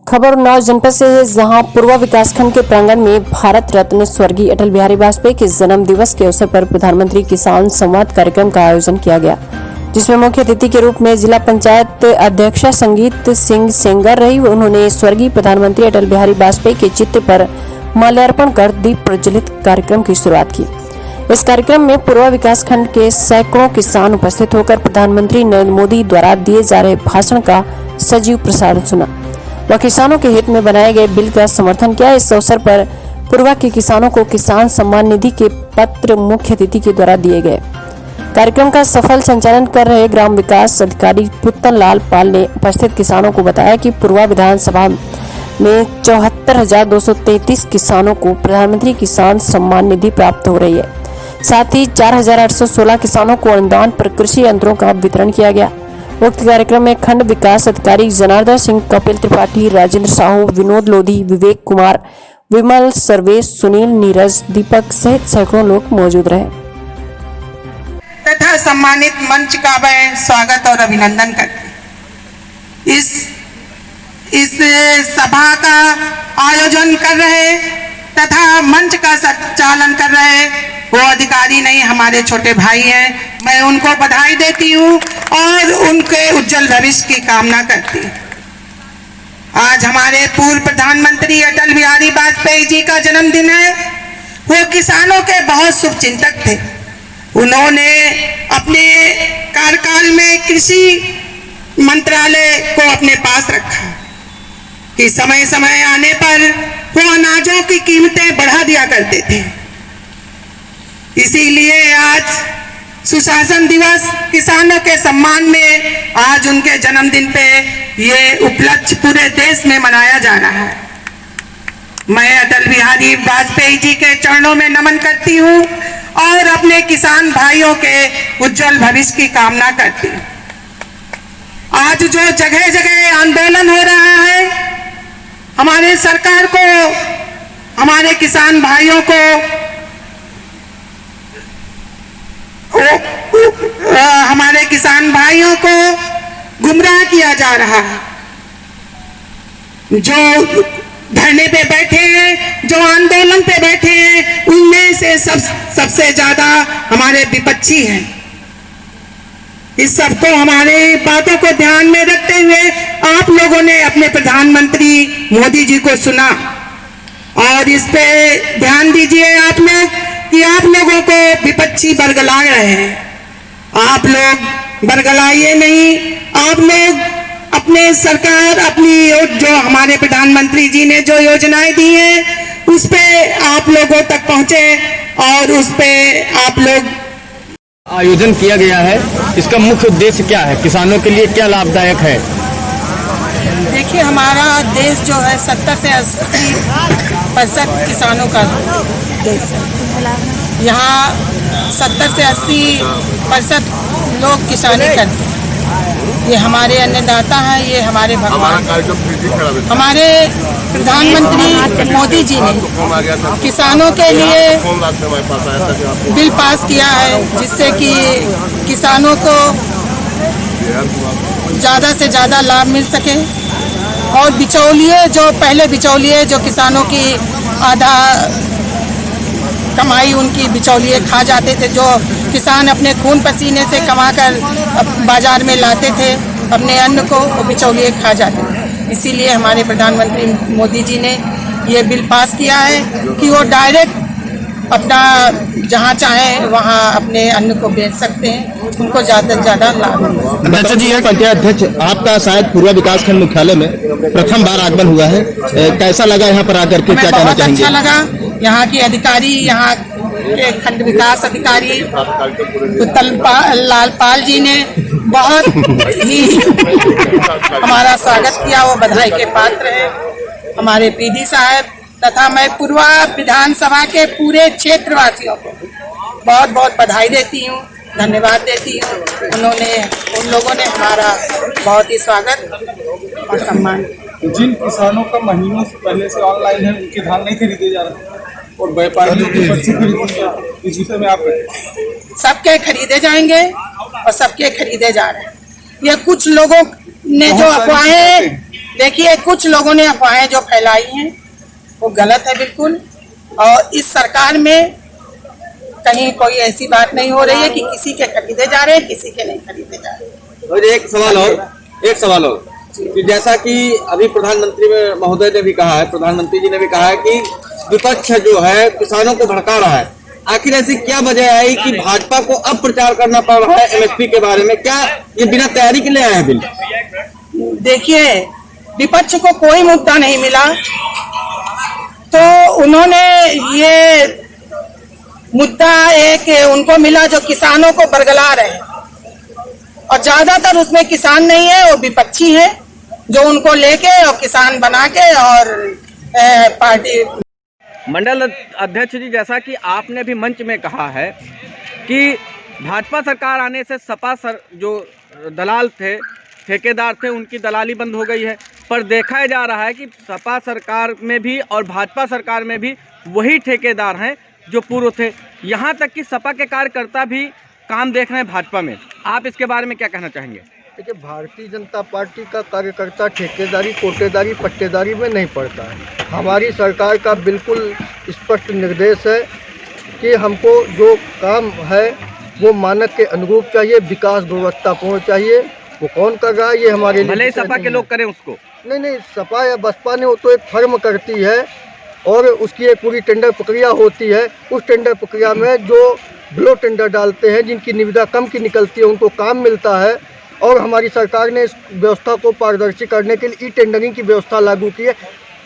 खबर उन्नाव जनपद से है, जहां पूर्वा विकासखंड के प्रांगण में भारत रत्न स्वर्गीय अटल बिहारी वाजपेयी के जन्म दिवस के अवसर पर प्रधानमंत्री किसान संवाद कार्यक्रम का आयोजन किया गया, जिसमें मुख्य अतिथि के रूप में जिला पंचायत अध्यक्षा संगीत सिंह सेंगर रही। उन्होंने स्वर्गीय प्रधानमंत्री अटल बिहारी वाजपेयी के चित्र पर माल्यार्पण कर दीप प्रज्वलित कार्यक्रम की शुरुआत की। इस कार्यक्रम में पूर्वा विकासखंड के सैकड़ों किसान उपस्थित होकर प्रधानमंत्री नरेंद्र मोदी द्वारा दिए जा रहे भाषण का सजीव प्रसारण सुना व किसानों के हित में बनाए गए बिल का समर्थन किया। इस अवसर पर पूर्वा के किसानों को किसान सम्मान निधि के पत्र मुख्य अतिथि के द्वारा दिए गए। कार्यक्रम का सफल संचालन कर रहे ग्राम विकास अधिकारी पुतन लाल पाल ने उपस्थित किसानों को बताया कि पूर्वा विधानसभा में 74,233 किसानों को प्रधानमंत्री किसान सम्मान निधि प्राप्त हो रही है। साथ ही 4,816 किसानों को अनुदान पर कृषि यंत्रों का वितरण किया गया। उक्त कार्यक्रम में खंड विकास अधिकारी जनार्दन सिंह, कपिल त्रिपाठी, राजेंद्र साहू, विनोद लोधी, विवेक कुमार, विमल, सर्वेश, सुनील, नीरज, दीपक सहित सैकड़ों लोग मौजूद रहे तथा सम्मानित मंच का मैं स्वागत और अभिनंदन करती। इस सभा का आयोजन कर रहे तथा मंच का संचालन कर रहे वो अधिकारी नहीं, हमारे छोटे भाई हैं। मैं उनको बधाई देती हूँ और उनके उज्जवल भविष्य की कामना करती हूँ। आज हमारे पूर्व प्रधानमंत्री अटल बिहारी वाजपेयी जी का जन्मदिन है। वो किसानों के बहुत शुभचिंतक थे। उन्होंने अपने कार्यकाल में कृषि मंत्रालय को अपने पास रखा कि समय समय आने पर वो अनाजों की कीमतें बढ़ा दिया करते थे। इसीलिए आज सुशासन दिवस किसानों के सम्मान में आज उनके जन्मदिन पे ये उपलक्ष्य पूरे देश में मनाया जा रहा है। मैं अटल बिहारी वाजपेयी जी के चरणों में नमन करती हूँ और अपने किसान भाइयों के उज्जवल भविष्य की कामना करती हूँ। आज जो जगह जगह आंदोलन हो रहा है, हमारे सरकार को, हमारे किसान भाइयों को हमारे किसान भाइयों को गुमराह किया जा रहा है। जो धरने पे बैठे हैं, जो आंदोलन पे बैठे हैं, उनमें से सबसे ज्यादा हमारे विपक्षी हैं। इस सबको, हमारे बातों को ध्यान में रखते हुए आप लोगों ने अपने प्रधानमंत्री मोदी जी को सुना और इस पे ध्यान दीजिए आप लोग कि आप लोगों को विपक्षी बरगला रहे हैं। आप लोग बरगलाइए नहीं। आप लोग अपने सरकार, अपनी जो हमारे प्रधानमंत्री जी ने जो योजनाएं दी हैं उस पे आप लोगों तक पहुंचे और उस पे आप लोग आयोजन किया गया है। इसका मुख्य उद्देश्य क्या है, किसानों के लिए क्या लाभदायक है? देखिए, हमारा देश जो है 70 से 80% किसानों का देश है। यहाँ 70 से 80% लोग किसानी करते हैं। ये हमारे अन्नदाता हैं, ये हमारे भगवान। हमारे प्रधानमंत्री मोदी जी ने किसानों के लिए बिल पास किया है, जिससे कि किसानों को ज़्यादा से ज़्यादा लाभ मिल सके और बिचौलिए, जो पहले बिचौलिए जो किसानों की आधा कमाई उनकी बिचौलिए खा जाते थे, जो किसान अपने खून पसीने से कमाकर बाजार में लाते थे अपने अन्न को, वो बिचौलिए खा जाते थे। इसीलिए हमारे प्रधानमंत्री मोदी जी ने ये बिल पास किया है कि वो डायरेक्ट अपना जहाँ चाहे वहाँ अपने अन्न को बेच सकते हैं, उनको ज़्यादा से ज़्यादा लाभ मिले। अच्छा जी, पंचायत अध्यक्ष, आपका शायद पूर्वा विकासखंड मुख्यालय में प्रथम बार आगमन हुआ है। कैसा लगा यहाँ पर आकर के, क्या कहना चाहेंगे? अच्छा लगा। यहाँ की अधिकारी, यहाँ के खंड विकास अधिकारी पुतन लाल पाल जी ने बहुत ही हमारा स्वागत किया, वो बधाई के पात्र है। हमारे पीडी साहब तथा मैं पूर्वा विधानसभा के पूरे क्षेत्रवासियों को बहुत बहुत बधाई देती हूँ, धन्यवाद देती हूँ। उन लोगों ने हमारा बहुत ही स्वागत और सम्मान। जिन किसानों का महीनों से पहले से ऑनलाइन है, उनके धान नहीं खरीदे जा रहे और व्यापारियों की पर्ची खरीदी जा रही, इस विषय में आप सबके खरीदे जाएंगे और सबके खरीदे जा रहे हैं। ये कुछ लोगों ने जो अफवाहें देखिए, कुछ लोगों ने अफवाहें जो फैलाई हैं वो गलत है बिल्कुल। और इस सरकार में कहीं कोई ऐसी बात नहीं हो रही है कि किसी के खरीदे जा रहे हैं, किसी के नहीं खरीदे जा रहे। और एक सवाल और कि जैसा कि अभी प्रधानमंत्री महोदय ने भी कहा है, प्रधानमंत्री जी ने भी कहा है कि विपक्ष जो है किसानों को भड़का रहा है। आखिर ऐसी क्या वजह है कि भाजपा को अब प्रचार करना पड़ रहा है एमएसपी के बारे में? क्या ये बिना तैयारी के लिए आए हैं बिल? देखिए, विपक्ष को कोई मुद्दा नहीं मिला तो उन्होंने ये मुद्दा एक उनको मिला जो किसानों को बरगला रहे हैं, और ज्यादातर उसमें किसान नहीं है, वो विपक्षी है जो उनको लेके और किसान बना के और पार्टी। मंडल अध्यक्ष जी, जैसा कि आपने भी मंच में कहा है कि भाजपा सरकार आने से सपा जो दलाल थे, ठेकेदार थे, उनकी दलाली बंद हो गई है। पर देखा जा रहा है कि सपा सरकार में भी और भाजपा सरकार में भी वही ठेकेदार हैं जो पूर्व थे। यहाँ तक कि सपा के कार्यकर्ता भी काम देख रहे हैं भाजपा में। आप इसके बारे में क्या कहना चाहेंगे? देखिए, भारतीय जनता पार्टी का कार्यकर्ता ठेकेदारी, कोटेदारी, पट्टेदारी में नहीं पड़ता है। हमारी सरकार का बिल्कुल स्पष्ट निर्देश है कि हमको जो काम है वो मानक के अनुरूप चाहिए, विकास गुणवत्तापूर्ण चाहिए। वो कौन कर रहा है ये हमारे लिए, भले सपा के लोग करें उसको नहीं, सपा या बसपा ने वो तो एक फर्म करती है और उसकी एक पूरी टेंडर प्रक्रिया होती है। उस टेंडर प्रक्रिया में जो बिलो टेंडर डालते हैं, जिनकी निविदा कम की निकलती है, उनको काम मिलता है। और हमारी सरकार ने इस व्यवस्था को पारदर्शी करने के लिए ई टेंडरिंग की व्यवस्था लागू की है।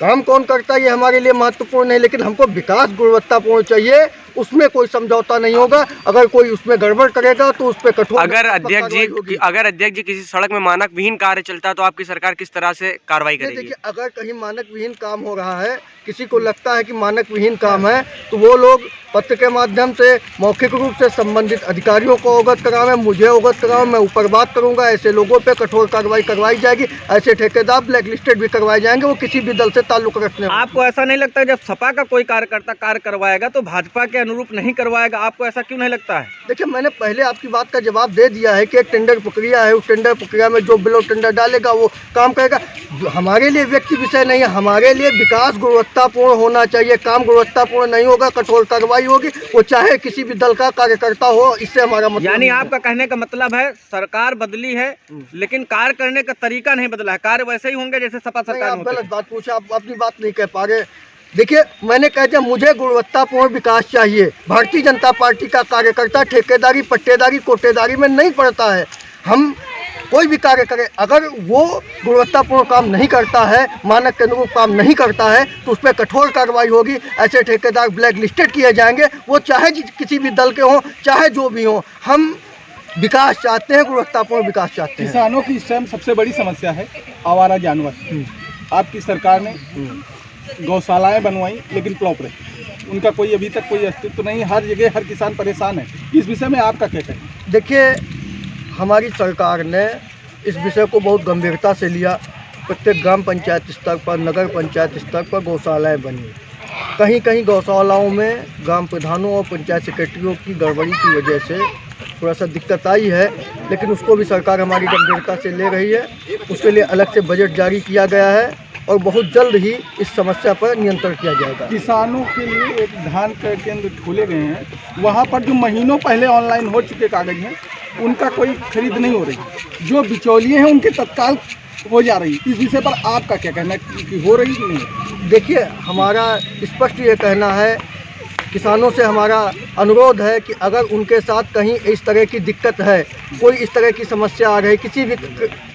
काम कौन करता है ये हमारे लिए महत्वपूर्ण नहीं, लेकिन हमको विकास गुणवत्तापूर्ण चाहिए, उसमें कोई समझौता नहीं होगा। अगर कोई उसमें गड़बड़ करेगा तो उस पर कठोर। अगर अध्यक्ष जी किसी सड़क में मानक विहीन कार्य चलता है तो आपकी सरकार किस तरह से कार्रवाई करेगी? देखिए, अगर कहीं मानक विहीन काम हो रहा है, किसी को लगता है कि मानक विहीन काम है, तो वो लोग पत्र के माध्यम से मौखिक रूप से संबंधित अधिकारियों को अवगत करावें, मुझे अवगत करावें। मैं ऊपर बात करूंगा, ऐसे लोगों पे कठोर कार्रवाई करवाई जाएगी। ऐसे ठेकेदार ब्लैक लिस्टेड भी करवाए जाएंगे, वो किसी भी दल से ताल्लुक रखने। आपको ऐसा नहीं लगता जब सपा का कोई कार्यकर्ता कार्य करवाएगा तो भाजपा के अनुरूप नहीं करवाएगा? आपको ऐसा क्यों नहीं लगता है? देखिए, मैंने पहले आपकी बात का जवाब दे दिया है कि एक टेंडर प्रक्रिया है, उस टेंडर प्रक्रिया में जो बिलो टेंडर डालेगा वो काम करेगा। हमारे लिए व्यक्ति विषय नहीं है, हमारे लिए विकास गुणवत्तापूर्ण होना चाहिए। काम गुणवत्तापूर्ण नहीं होगा, कठोर कार्रवाई होगी, वो चाहे किसी भी दल का कार्यकर्ता हो। इससे हमारा मतलब, यानी आपका कहने का मतलब है सरकार बदली है लेकिन कार्य करने का तरीका नहीं बदला है, कार्य वैसे ही होंगे जैसे सपा सरकार। आप गलत बात पूछा, आप अपनी बात नहीं कह पा रहे। देखिए, मैंने कह दिया मुझे गुणवत्तापूर्ण विकास चाहिए। भारतीय जनता पार्टी का कार्यकर्ता ठेकेदारी, पट्टेदारी, कोटेदारी में नहीं पड़ता है। हम कोई भी कार्य करें, अगर वो गुणवत्तापूर्ण काम नहीं करता है, मानक के अनुरूप काम नहीं करता है, तो उस पर कठोर कार्रवाई होगी। ऐसे ठेकेदार ब्लैक लिस्टेड किए जाएंगे, वो चाहे किसी भी दल के हों, चाहे जो भी हों। हम विकास चाहते हैं, गुणवत्तापूर्ण विकास चाहते हैं। किसानों की इस टाइम सबसे बड़ी समस्या है आवारा जानवर। आपकी सरकार ने गौशालाएं बनवाई लेकिन फ्लॉप रही, उनका कोई अभी तक कोई अस्तित्व नहीं। हर जगह हर किसान परेशान है। इस विषय में आपका क्या कहना है? देखिए, हमारी सरकार ने इस विषय को बहुत गंभीरता से लिया। प्रत्येक ग्राम पंचायत स्तर पर, नगर पंचायत स्तर पर गौशालाएं बनी। कहीं कहीं गौशालाओं में ग्राम प्रधानों और पंचायत सेक्रेटरियों की गड़बड़ी की वजह से थोड़ा सा दिक्कत आई है, लेकिन उसको भी सरकार हमारी गंभीरता से ले रही है। उसके लिए अलग से बजट जारी किया गया है और बहुत जल्द ही इस समस्या पर नियंत्रण किया जाएगा। किसानों के लिए एक धान केंद्र खोले गए हैं, वहाँ पर जो महीनों पहले ऑनलाइन हो चुके कागज हैं उनका कोई खरीद नहीं हो रही। जो बिचौलिए हैं उनके तत्काल हो जा रही। इस विषय पर आपका क्या कहना है कि हो रही कि नहीं? देखिए, हमारा स्पष्ट ये कहना है, किसानों से हमारा अनुरोध है कि अगर उनके साथ कहीं इस तरह की दिक्कत है, कोई इस तरह की समस्या आ रही, किसी भी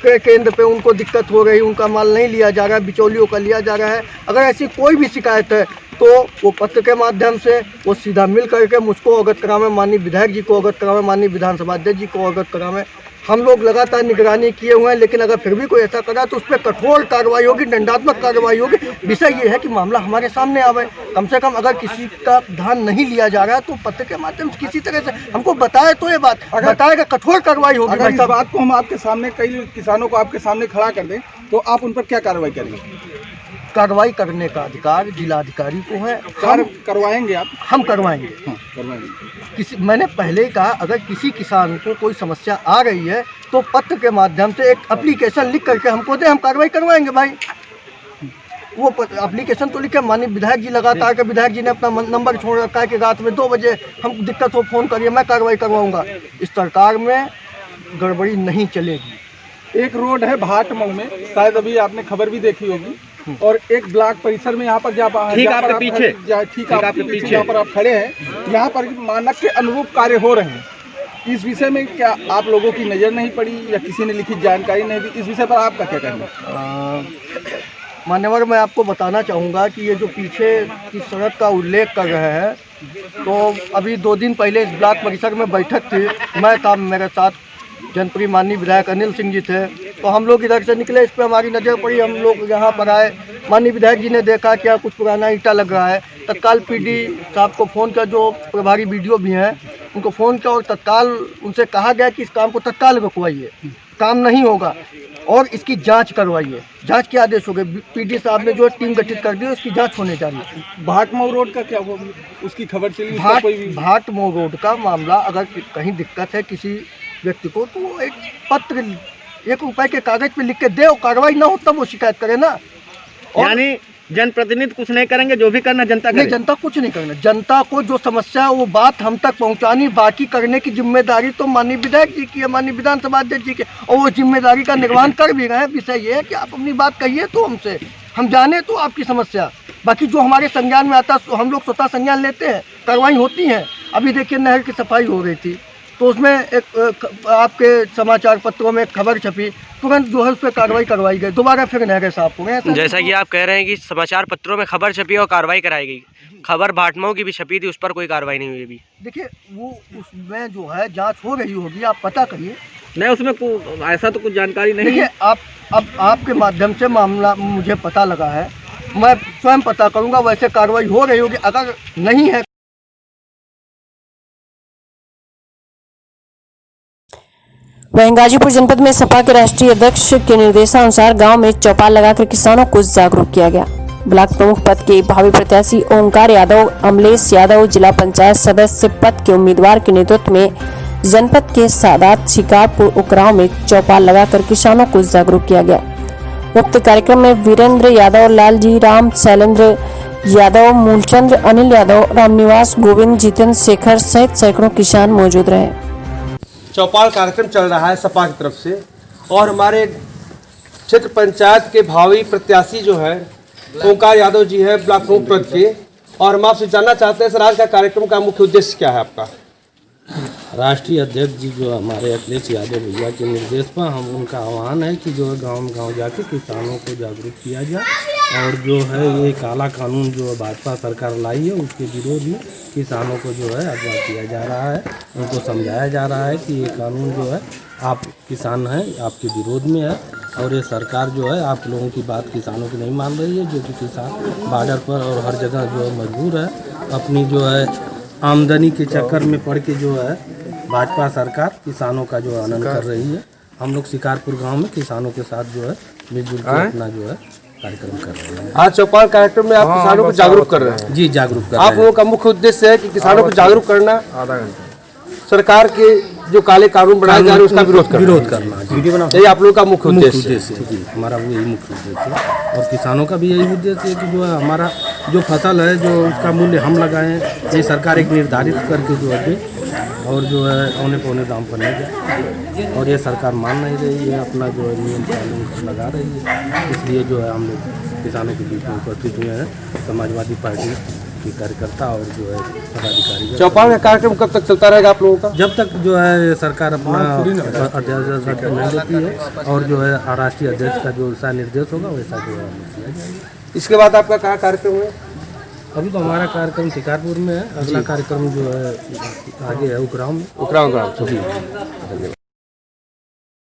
केंद्र पे उनको दिक्कत हो रही, उनका माल नहीं लिया जा रहा है, बिचौलियों का लिया जा रहा है, अगर ऐसी कोई भी शिकायत है तो वो पत्र के माध्यम से वो सीधा मिल करके मुझको अवगत करावें, माननीय विधायक जी को अवगत करावें, माननीय विधानसभा अध्यक्ष जी को अवगत करावें। हम लोग लगातार निगरानी किए हुए हैं, लेकिन अगर फिर भी कोई ऐसा करा तो उस पर कठोर कार्रवाई होगी, दंडात्मक कार्रवाई होगी। विषय ये है कि मामला हमारे सामने आवे। कम से कम अगर किसी का धान नहीं लिया जा रहा है तो पत्र के माध्यम से किसी तरह से हमको बताए तो ये बात, अगर बताएगा कठोर कार्रवाई होगी। अगर इस बात को हम आपके सामने, कई किसानों को आपके सामने खड़ा कर दें तो आप उन पर क्या कार्रवाई करेंगे? कार्रवाई करने का अधिकार जिलाधिकारी को है। करवाएंगे आप? हम करवाएंगे। करवाएंगे। मैंने पहले ही कहा, अगर किसी किसान को कोई समस्या आ रही है तो पत्र के माध्यम से एक एप्लीकेशन लिख करके हमको दे, हम कार्रवाई करवाएंगे भाई। वो एप्लीकेशन तो लिखे, माननीय विधायक जी लगातार के विधायक जी ने अपना नंबर छोड़ रखा है कि रात में 2 बजे हम दिक्कत हो फ़ोन करिए, मैं कार्रवाई करवाऊंगा। इस सरकार में गड़बड़ी नहीं चलेगी। एक रोड है भाट मऊ में, शायद अभी आपने खबर भी देखी होगी, और एक ब्लॉक परिसर में यहाँ पर जहाँ पर ठीक आपके पीछे जहाँ पर आप खड़े हैं, यहाँ पर मानक के अनुरूप कार्य हो रहे हैं। इस विषय में क्या आप लोगों की नज़र नहीं पड़ी या किसी ने लिखित जानकारी नहीं दी? इस विषय पर आपका क्या कहना है? मान्यवर, मैं आपको बताना चाहूँगा कि ये जो पीछे की सड़क का उल्लेख कर रहे हैं, तो अभी 2 दिन पहले इस ब्लॉक परिसर में बैठक थी, मैं था, मेरे साथ जनप्रिय माननीय विधायक अनिल सिंह जी थे। तो हम लोग इधर से निकले, इस पर हमारी नज़र पड़ी, हम लोग यहाँ पर आए, माननीय विधायक जी ने देखा क्या कुछ पुराना ईंटा लग रहा है। तत्काल पीडी साहब को फ़ोन किया, जो प्रभारी बीडीओ भी हैं, उनको फ़ोन किया और तत्काल उनसे कहा गया कि इस काम को तत्काल रुकवाइए, काम नहीं होगा और इसकी जांच करवाइए। जांच के आदेश हो गए। पीडी साहब ने जो टीम गठित कर दी, उसकी जांच होने जा रही है। भाट मऊ रोड का क्या हुआ? उसकी खबर चली? भाट मऊ रोड का मामला, अगर कहीं दिक्कत है किसी व्यक्ति को, तो वो एक पत्र 1 रुपए के कागज पे लिख के दे, और कार्रवाई ना हो तब वो शिकायत करे ना। यानी जनप्रतिनिधि कुछ नहीं करेंगे, जो भी करना जनता करे। नहीं, जनता कुछ नहीं करना। जनता को जो समस्या है वो बात हम तक पहुंचानी, बाकी करने की जिम्मेदारी तो माननीय विधायक जी की है, माननीय विधानसभा अध्यक्ष जी की, और वो जिम्मेदारी का निर्वहन कर भी रहे हैं। विषय ये है कि आप अपनी बात कहिए तो हमसे, हम जाने तो आपकी समस्या। बाकी जो हमारे संज्ञान में आता है हम लोग स्वतः संज्ञान लेते हैं, कार्रवाई होती है। अभी देखिए नहर की सफाई हो रही थी, तो उसमें एक आपके समाचार पत्रों में एक खबर छपी, तुरंत जो है उस पर कार्रवाई करवाई गई, दोबारा फिर नहरें साफ हो गए। जैसा कि आप कह रहे हैं कि समाचार पत्रों में खबर छपी और कार्रवाई कराई गई, खबर भाट मऊ की भी छपी थी, उस पर कोई कार्रवाई नहीं हुई अभी। देखिए वो उसमें जो है जांच हो रही होगी, आप पता करिए। नहीं, उसमें ऐसा तो कुछ जानकारी नहीं। देखिए अब आपके माध्यम से मामला मुझे पता लगा है, मैं स्वयं पता करूंगा, वैसे कार्रवाई हो रही होगी। अगर नहीं है, वहीं गाजीपुर जनपद में सपा के राष्ट्रीय अध्यक्ष के निर्देशानुसार गांव में चौपाल लगाकर किसानों को जागरूक किया गया। ब्लॉक प्रमुख पद के भावी प्रत्याशी ओंकार यादव, अमलेश यादव जिला पंचायत सदस्य पद के उम्मीदवार के नेतृत्व में जनपद के सादात शिकारपुर उकराव में चौपाल लगाकर किसानों को जागरूक किया गया। उक्त कार्यक्रम में वीरेंद्र यादव, लालजी राम, शैलेंद्र यादव, मूलचंद्र, अनिल यादव, रामनिवास, गोविंद, जितेंद्र शेखर सहित सैकड़ों किसान मौजूद रहे। चौपाल कार्यक्रम चल रहा है सपा की तरफ से, और हमारे क्षेत्र पंचायत के भावी प्रत्याशी जो है ओंकार यादव जी है, ब्लॉक प्रमुख पद के। और हम आपसे जानना चाहते हैं सर, आज का कार्यक्रम का मुख्य उद्देश्य क्या है आपका? राष्ट्रीय अध्यक्ष जी जो हमारे अखिलेश यादव भैया के निर्देश पर हम उनका आह्वान है कि जो है गाँव जाके किसानों को जागरूक किया जाए, और जो है ये काला कानून जो भाजपा सरकार लाई है उसके विरोध में किसानों को जो है अगवा किया जा रहा है। उनको समझाया जा रहा है कि ये कानून जो है आप किसान हैं, आपके विरोध में है, और ये सरकार जो है आप लोगों की बात किसानों की नहीं मान रही है। जो कि किसान बॉर्डर पर और हर जगह जो है मजबूर है, अपनी जो है आमदनी के चक्कर में पड़ के जो है भाजपा सरकार किसानों का जो आनंद कर रही है। हम लोग शिकारपुर गांव में किसानों के साथ जो है मिलजुल कर अपना जो है कार्यक्रम कर रहे हैं। आज चौपाल कार्यक्रम में आप किसानों को जागरूक कर रहे हैं? जी, जागरूक कर रहे हैं। आप लोगों का मुख्य उद्देश्य है कि किसानों को जागरूक करना, सरकार के जो काले कानून बनाए जा रहे हैं उसका विरोध करना। यही आप लोगों का मुख्य उद्देश्य है? जी, हमारा यही मुख्य उद्देश्य है, और किसानों का भी यही उद्देश्य है कि जो है हमारा जो फसल है जो उसका मूल्य हम लगाएं, ये सरकार एक निर्धारित करके जो है और जो है औने पौने दाम पर नहीं जाए, और ये सरकार मान नहीं रही है, अपना जो है नियम कानून लगा रही है। इसलिए जो है हम लोग किसानों के बीच में उपस्थित हुए हैं, समाजवादी पार्टी के कार्यकर्ता और जो है पदाधिकारी। चौपाल का कार्यक्रम कब तक चलता रहेगा आप लोगों का? जब तक जो है सरकार अपना अध्यक्ष नहीं देती है, और जो है राष्ट्रीय अध्यक्ष का जो दिशा निर्देश होगा वैसा जो है किया जाएगा। इसके बाद आपका क्या कार्यक्रम है? अभी तो हमारा कार्यक्रम शिकारपुर में है, अगला कार्यक्रम जो है आगे है उकराव में। उकराव। जी, धन्यवाद।